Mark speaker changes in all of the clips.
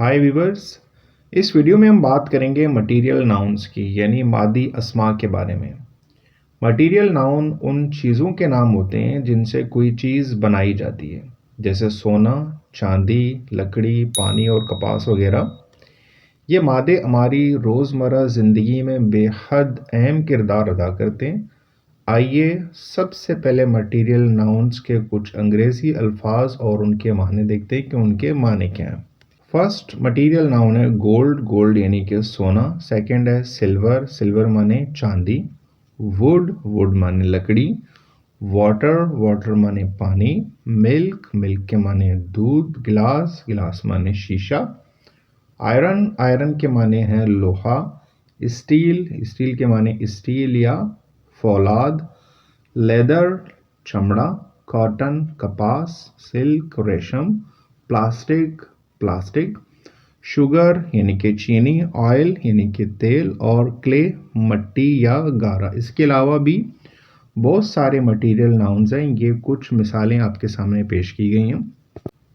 Speaker 1: हाय viewers. इस video में हम बात करेंगे मटेरियल नाउन्स की यानी मादी अस्मा के बारे में। मटेरियल नाउन उन चीज़ों के नाम होते हैं जिनसे कोई चीज़ बनाई जाती है, जैसे सोना, चांदी, लकड़ी, पानी और कपास वगैरह। ये मादे हमारी रोज़मर्रा ज़िंदगी में बेहद अहम किरदार अदा करते हैं। आइए सबसे पहले मटेरियल नाउन्स के कुछ अंग्रेज़ी अल्फाज और उनके माने देखते हैं कि उनके माने क्या हैं। फर्स्ट मटेरियल नाउन है गोल्ड, गोल्ड यानी कि सोना। सेकंड है सिल्वर, सिल्वर माने चांदी। वुड, वुड माने लकड़ी। वाटर, वाटर माने पानी। मिल्क, मिल्क के माने दूध। गिलास, गिलास माने शीशा। आयरन, आयरन के माने हैं लोहा। स्टील, स्टील के माने स्टील या फौलाद। लेदर, चमड़ा। कॉटन, कपास। सिल्क, रेशम। Plastic, plastic. शुगर यानी कि चीनी। ऑयल यानी कि तेल। और क्ले, मट्टी या गारा। इसके अलावा भी बहुत सारे मटेरियल नाउन्स हैं। ये कुछ मिसालें आपके सामने पेश की गई हैं।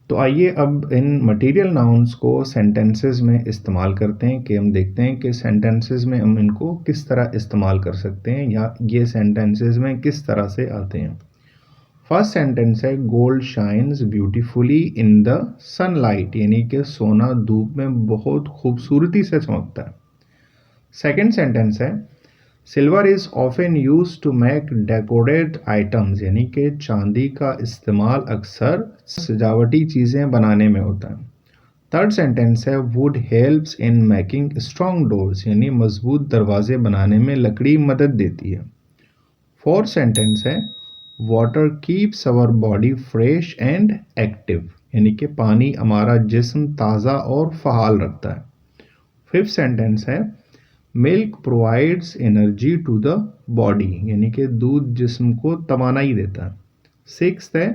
Speaker 1: तो आइए अब इन मटेरियल नाउन्स को सेंटेंसेस में इस्तेमाल करते हैं कि हम देखते हैं कि सेंटेंसेस में हम इनको किस तरह इस्तेमाल कर सकते हैं या ये सेंटेंसेस में किस तरह से आते हैं। फर्स्ट सेंटेंस है gold shines beautifully in the sunlight यानी कि सोना धूप में बहुत खूबसूरती से चमकता है। सेकंड सेंटेंस है silver is often used to make decorate items यानी कि चांदी का इस्तेमाल अक्सर सजावटी चीज़ें बनाने में होता है। थर्ड सेंटेंस है wood helps in making strong doors यानी मजबूत दरवाजे बनाने में लकड़ी मदद देती है। फोर्थ सेंटेंस है water keeps our body fresh and active यानी कि पानी हमारा जिस्म ताज़ा और फहाल रखता है। फिफ्थ सेंटेंस है milk provides energy to the body यानी कि दूध जिस्म को तवानाई देता है। सिक्स्थ है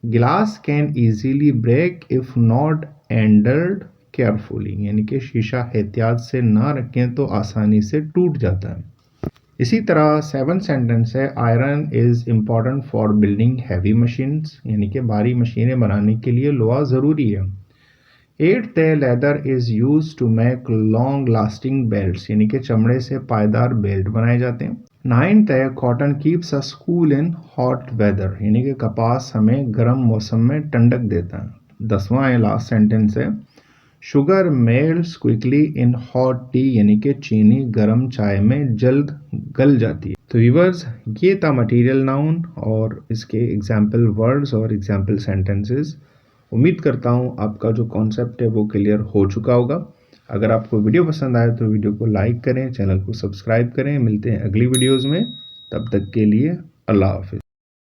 Speaker 1: glass can easily break if not handled carefully यानी कि शीशा एहतियात से ना रखें तो आसानी से टूट जाता है। इसी तरह सेवन सेंटेंस है iron is important for building heavy machines यानी कि भारी मशीनें बनाने के लिए लोहा ज़रूरी है। एट्थ है leather is use to make long lasting belts यानी कि चमड़े से पायदार बेल्ट बनाए जाते हैं। नाइन्थ है cotton keeps us cool in hot weather यानी कि कपास हमें गर्म मौसम में ठंडक देता है। 10वां है लास्ट सेंटेंस है sugar melts quickly in hot T यानी कि चीनी गर्म चाय में जल्द गल जाती है। तो व्यूअर्स ये था मटेरियल नाउन और इसके एग्जाम्पल वर्ड्स और एग्जाम्पल सेंटेंसेस। उम्मीद करता हूँ आपका जो कॉन्सेप्ट है वो क्लियर हो चुका होगा। अगर आपको वीडियो पसंद आए तो वीडियो को लाइक करें, चैनल को सब्सक्राइब करें। मिलते हैं अगली वीडियोज़ में, तब तक के लिए अल्लाह हाफिज़।